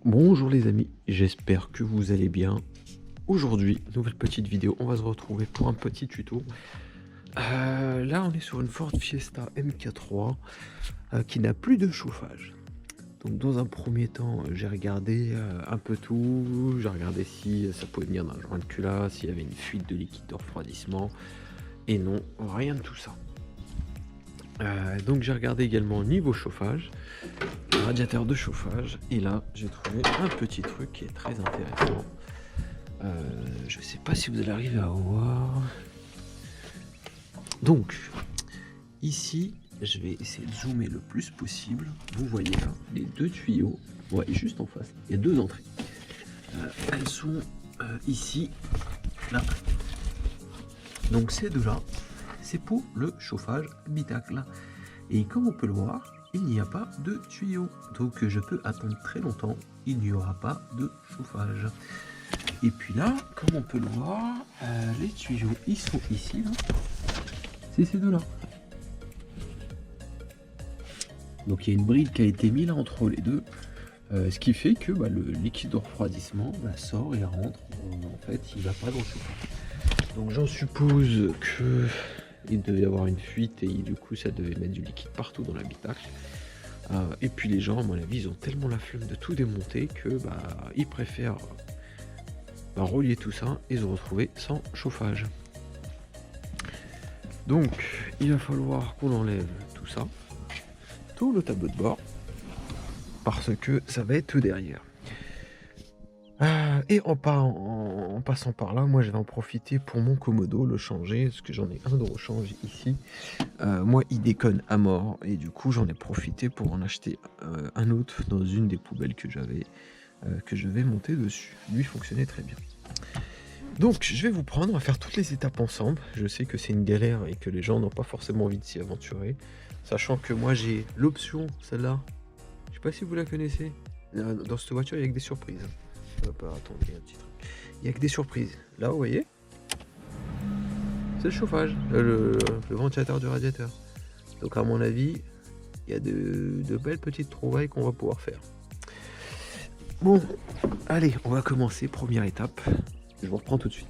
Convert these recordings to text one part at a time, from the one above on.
Bonjour les amis, j'espère que vous allez bien. Aujourd'hui, nouvelle petite vidéo, on va se retrouver pour un petit tuto. Là on est sur une Ford Fiesta MK3 qui n'a plus de chauffage. Donc dans un premier temps, j'ai regardé un peu tout, j'ai regardé si ça pouvait venir d'un joint de culasse, s'il y avait une fuite de liquide de refroidissement, et non, rien de tout ça. Donc j'ai regardé également niveau chauffage, radiateur de chauffage, et là j'ai trouvé un petit truc qui est très intéressant. Je sais pas si vous allez arriver à voir. Donc ici je vais essayer de zoomer le plus possible. Vous voyez là les deux tuyaux, ouais, juste en face il y a deux entrées. Elles sont ici, là. Donc ces deux là, c'est pour le chauffage habitacle. Et comme on peut le voir, il n'y a pas de tuyau. Donc je peux attendre très longtemps, il n'y aura pas de chauffage. Et puis là, comme on peut le voir, les tuyaux, ils sont ici, là. C'est ces deux-là. Donc il y a une bride qui a été mise là entre les deux. Ce qui fait que le liquide de refroidissement sort et rentre. En fait, il ne va pas dans le chauffage. Donc j'en suppose que il devait y avoir une fuite et du coup ça devait mettre du liquide partout dans l'habitacle. Et puis les gens, à mon avis, ils ont tellement la flemme de tout démonter que ils préfèrent relier tout ça et se retrouver sans chauffage. Donc il va falloir qu'on enlève tout ça, tout le tableau de bord, parce que ça va être tout derrière. Et en passant par là, moi je vais en profiter pour mon Commodo, le changer, parce que j'en ai un de rechange ici. Moi il déconne à mort, et du coup j'en ai profité pour en acheter un autre dans une des poubelles que j'avais, que je vais monter dessus. Lui fonctionnait très bien. Donc je vais vous prendre à faire toutes les étapes ensemble. Je sais que c'est une galère et que les gens n'ont pas forcément envie de s'y aventurer, sachant que moi j'ai l'option, celle-là, je sais pas si vous la connaissez. Dans cette voiture il y a que des surprises. Attendez, un petit truc. Il y a que des surprises. Là vous voyez, c'est le chauffage, le ventilateur du radiateur. Donc à mon avis il y a de belles petites trouvailles qu'on va pouvoir faire. Bon, allez, on va commencer. Première étape, je vous reprends tout de suite.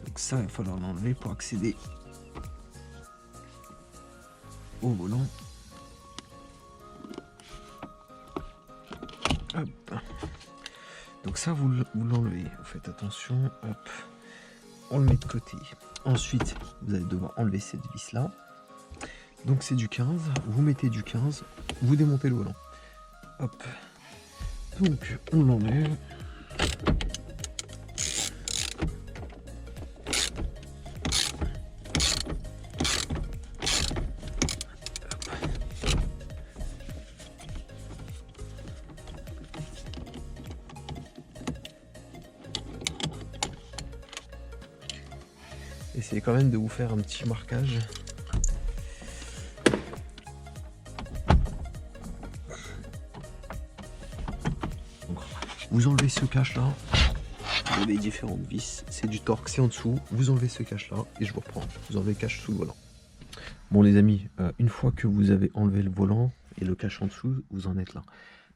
Donc ça, il va falloir l'enlever pour accéder au volant. Hop. Donc ça, vous l'enlevez. Vous faites attention. Hop. On le met de côté. Ensuite, vous allez devoir enlever cette vis-là. Donc c'est du 15. Vous mettez du 15. Vous démontez le volant. Hop. Donc on l'enlève. Essayez quand même de vous faire un petit marquage. Donc, vous enlevez ce cache là. Vous avez différentes vis. C'est du torque, c'est en dessous. Vous enlevez ce cache là et je vous reprends. Vous enlevez le cache sous le volant. Bon les amis, une fois que vous avez enlevé le volant et le cache en dessous, vous en êtes là.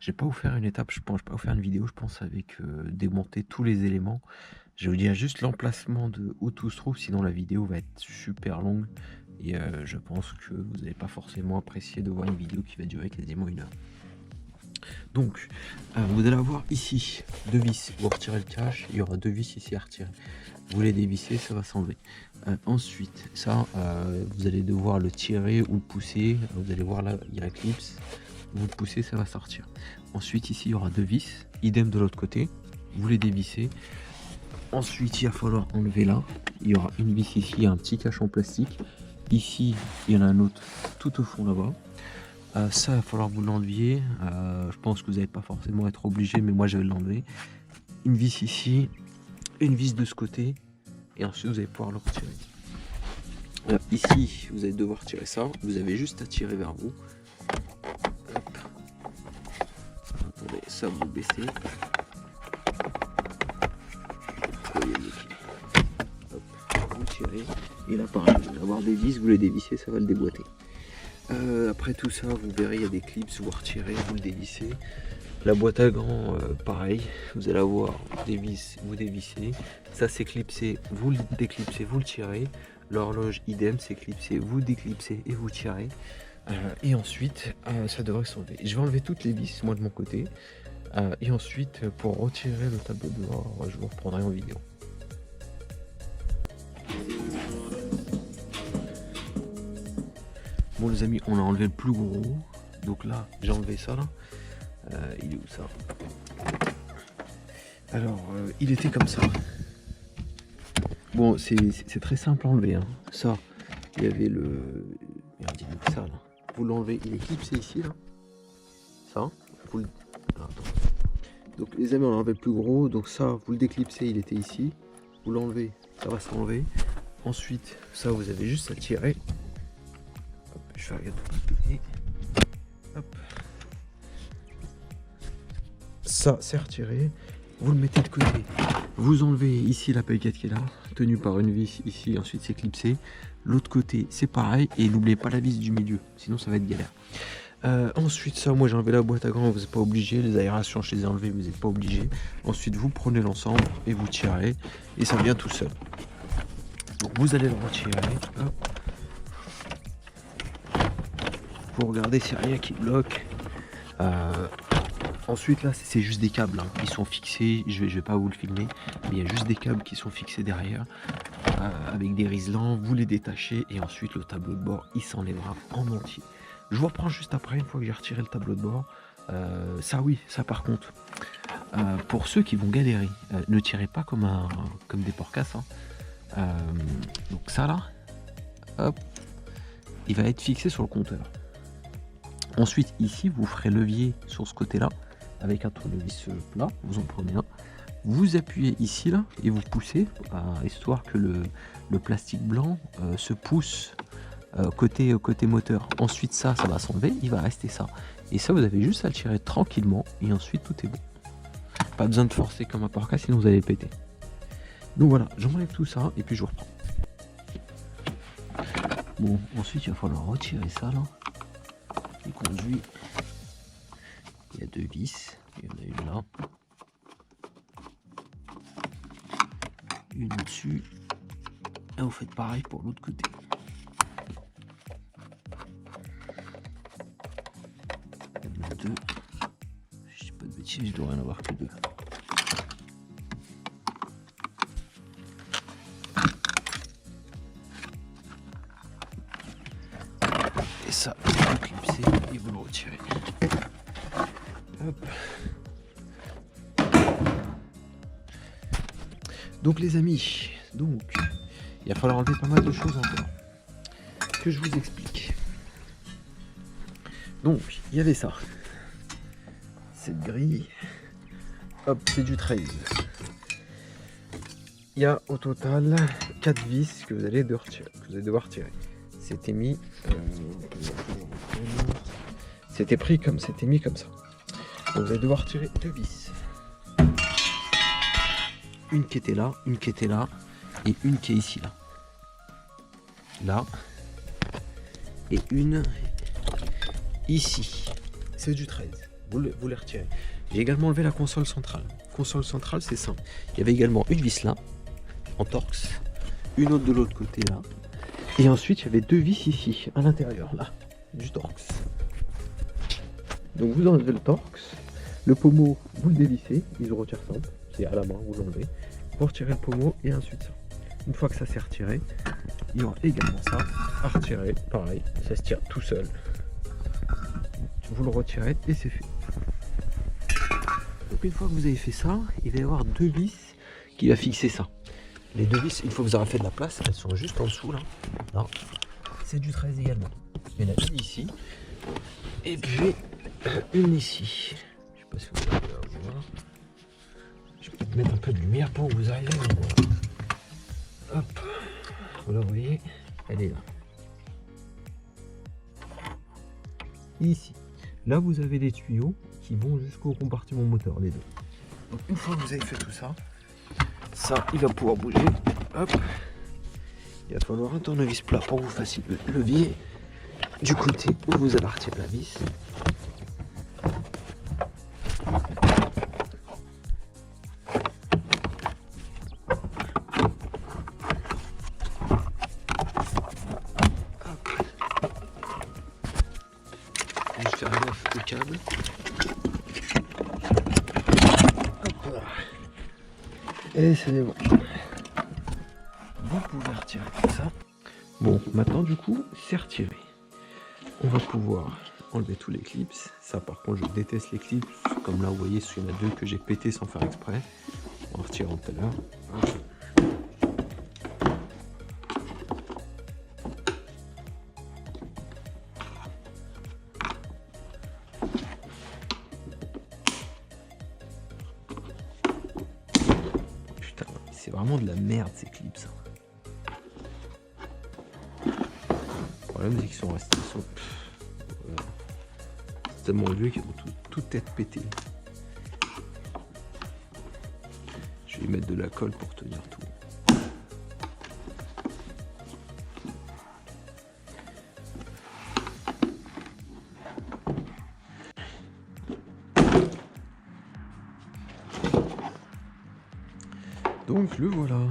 Je vais pas vous faire une étape, je vais pas vous faire une vidéo, je pense, avec démonter tous les éléments. Je vais vous dire juste l'emplacement de où tout se trouve, sinon la vidéo va être super longue. Et je pense que vous n'allez pas forcément apprécier de voir une vidéo qui va durer quasiment 1 heure. Donc, vous allez avoir ici 2 vis, vous retirez le cache, il y aura 2 vis ici à retirer. Vous les dévissez, ça va s'enlever. Ensuite, ça, vous allez devoir le tirer ou le pousser. Vous allez voir là, il y a la clips. Vous le poussez, ça va sortir. Ensuite, ici, il y aura 2 vis, idem de l'autre côté. Vous les dévissez. Ensuite, il va falloir enlever là. Il y aura une vis ici, il y a un petit cache en plastique. Ici, il y en a un autre tout au fond là-bas. Ça, il va falloir vous l'enleviez. Je pense que vous n'allez pas forcément être obligé, mais moi, je vais l'enlever. Une vis ici, une vis de ce côté. Et ensuite, vous allez pouvoir le retirer. Ici, vous allez devoir tirer ça. Vous avez juste à tirer vers vous. Hop. Attendez, ça, vous baissez. Hop, vous tirez. Et là, pareil, vous allez avoir des vis, vous les dévissez, ça va le déboîter. Après tout ça, vous verrez, il y a des clips, vous retirez, vous le dévissez. La boîte à gants, pareil, vous allez avoir des vis, vous dévissez. Ça c'est clipsé, vous le déclipsez, vous le tirez. L'horloge idem, c'est clipsé, vous déclipsez et vous tirez. Et ensuite, ça devrait s'enlever. Je vais enlever toutes les vis, moi de mon côté. Et ensuite, pour retirer le tableau de bord, je vous reprendrai en vidéo. Bon les amis, on a enlevé le plus gros. Donc là, j'ai enlevé ça là. Il est où ça? Alors, il était comme ça. Bon, c'est très simple à enlever. Hein. Ça, il y avait le... Regardez, ça là. Vous l'enlevez, il est clipsé ici là. Ça, vous le... Attends. Donc les amis, on a enlevé le plus gros. Donc ça, vous le déclipsez, il était ici. Vous l'enlevez, ça va s'enlever. Ensuite, ça, vous avez juste à tirer. Hop, je vais regarder. Hop. Ça, c'est retiré. Vous le mettez de côté. Vous enlevez ici la paillette qui est là, tenue par une vis ici, ensuite c'est clipsé. L'autre côté, c'est pareil. Et n'oubliez pas la vis du milieu, sinon ça va être galère. Ensuite, ça, moi j'ai enlevé la boîte à gants, vous n'êtes pas obligé. Les aérations, je les ai enlevées, vous n'êtes pas obligé. Ensuite, vous prenez l'ensemble et vous tirez. Et ça vient tout seul. Donc, vous allez le retirer. Hop. Vous regardez s'il n'y a rien qui bloque. Ensuite, là, c'est juste des câbles. Hein. Ils sont fixés. Je vais pas vous le filmer. Mais il y a juste des câbles qui sont fixés derrière. Avec des riselants. Vous les détachez. Et ensuite, le tableau de bord, il s'enlèvera en entier. Je vous reprends juste après, une fois que j'ai retiré le tableau de bord. Ça oui, ça par contre, pour ceux qui vont galérer, ne tirez pas comme des porcasses. Hein. Donc ça là, hop, il va être fixé sur le compteur. Ensuite ici, vous ferez levier sur ce côté-là, avec un tournevis plat, vous en prenez un. Vous appuyez ici là, et vous poussez, histoire que le plastique blanc se pousse côté moteur. Ensuite ça va s'enlever, il va rester ça. Et ça vous avez juste à le tirer tranquillement et ensuite tout est bon. Pas besoin de forcer comme un porca sinon vous allez le péter. Donc voilà, j'enlève tout ça et puis je vous reprends. Bon, ensuite il va falloir retirer ça là. Les conduits. Il y a deux vis, il y en a une là. Une au-dessus. Et vous faites pareil pour l'autre côté. Deux. Je dis pas de bêtises, je dois en avoir que deux. Et ça, vous le clipsez et vous le retirez. Hop. Donc les amis, il va falloir enlever pas mal de choses encore. Que je vous explique. Donc, il y avait ça. Cette grille, hop, c'est du 13. Il y a au total 4 vis que vous allez devoir retirer. C'était mis, c'était pris comme c'était mis comme ça. Donc vous allez devoir tirer 2 vis. Une qui était là, une qui était là, et une qui est ici là. Là. Et une ici. C'est du 13. Vous les retirez. J'ai également enlevé la console centrale. Console centrale, c'est simple. Il y avait également une vis là, en torx, une autre de l'autre côté là. Et ensuite, il y avait 2 vis ici, à l'intérieur là, du torx. Donc vous enlevez le torx. Le pommeau, vous le dévissez, il se retire simple. C'est à la main, vous l'enlevez. Vous retirez le pommeau et ensuite ça. Une fois que ça s'est retiré, il y aura également ça à retirer. Pareil, ça se tire tout seul. Vous le retirez et c'est fait. Donc une fois que vous avez fait ça, il va y avoir 2 vis qui va fixer ça. Les 2 vis, une fois que vous aurez fait de la place, elles sont juste en dessous là. Là. C'est du 13 également. Il y en a une ici. Et puis une ici. Je sais pas si vous allez voir. Je vais mettre un peu de lumière pour que vous arriviez à voir. Hop. Voilà, vous voyez, elle est là. Ici. Là, vous avez des tuyaux qui vont jusqu'au compartiment moteur, les deux. Donc, une fois que vous avez fait tout ça, il va pouvoir bouger. Hop. Il va falloir un tournevis plat pour que vous fassiez le levier du côté où vous allez retirer la vis. Et c'est bon. Vous pouvez retirer comme ça. Bon, maintenant du coup, c'est retiré. On va pouvoir enlever tous les clips. Ça par contre, je déteste les clips. Comme là, vous voyez, il y en a deux que j'ai pété sans faire exprès. On va retirer tout à l'heure. Putain, c'est vraiment de la merde ces clips. Ça. Le problème, c'est qu'ils sont restés. C'est tellement vieux qu'ils vont tout être pété. Je vais y mettre de la colle pour tenir tout. Donc le voilà.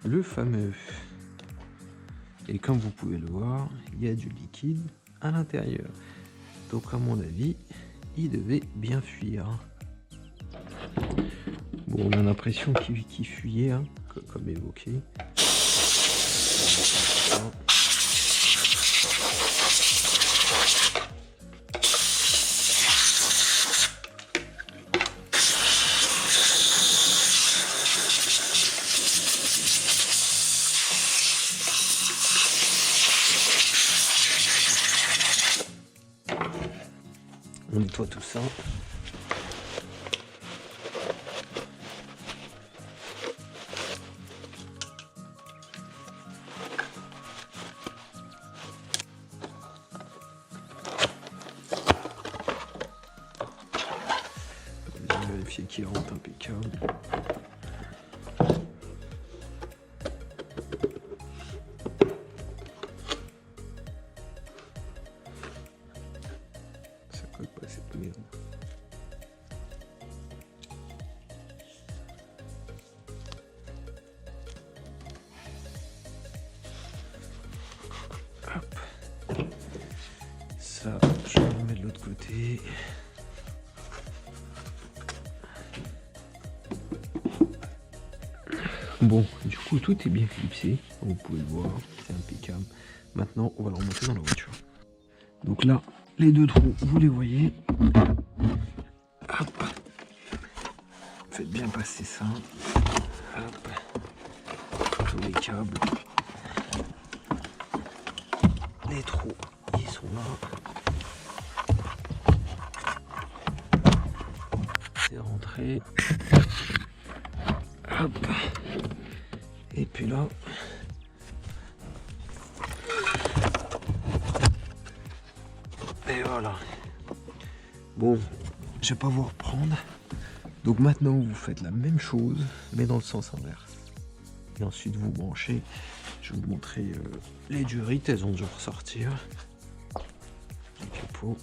Le fameux. Et comme vous pouvez le voir, il y a du liquide à l'intérieur. Donc à mon avis, il devait bien fuir. Bon, on a l'impression qu'il fuyait, hein, comme évoqué. On nettoie tout ça. Vérifier qu'il rentre impeccable. Ça colle pas cette merde. Hop. Ça, je vais le mettre de l'autre côté. Bon, du coup, tout est bien clipsé, vous pouvez le voir, c'est impeccable. Maintenant, on va le remonter dans la voiture. Donc là, les deux trous, vous les voyez. Hop. Faites bien passer ça. Hop. Tous les câbles. Les trous, ils sont là. C'est rentré. Hop. Et puis là, et voilà. Bon, je vais pas vous reprendre. Donc maintenant, vous faites la même chose, mais dans le sens inverse. Et ensuite, vous branchez. Je vais vous montrer les durites, elles ont dû ressortir. Le capot.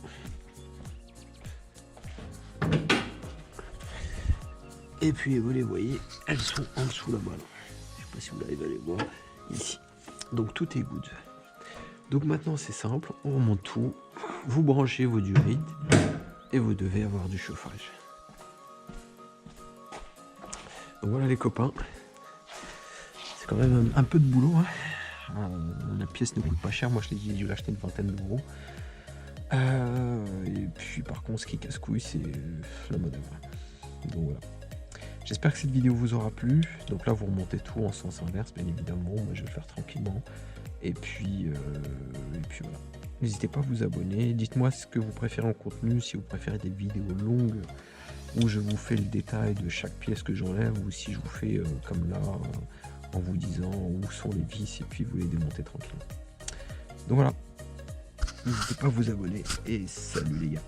Et puis vous les voyez, elles sont en dessous là-bas. Je sais pas si vous arrivez à les voir ici. Donc tout est good. Donc maintenant c'est simple, on remonte tout, vous branchez vos durites et vous devez avoir du chauffage. Donc voilà les copains. C'est quand même un peu de boulot. Hein. La pièce ne coûte pas cher, moi j'ai dû l'acheter une vingtaine d'euros. Et puis par contre ce qui casse-couille c'est la main d'œuvre. Donc voilà. J'espère que cette vidéo vous aura plu. Donc là, vous remontez tout en sens inverse, bien évidemment. Moi, je vais le faire tranquillement. Et puis voilà. N'hésitez pas à vous abonner. Dites-moi ce que vous préférez en contenu. Si vous préférez des vidéos longues où je vous fais le détail de chaque pièce que j'enlève, ou si je vous fais comme là, en vous disant où sont les vis et puis vous les démontez tranquillement. Donc voilà. N'hésitez pas à vous abonner. Et salut les gars.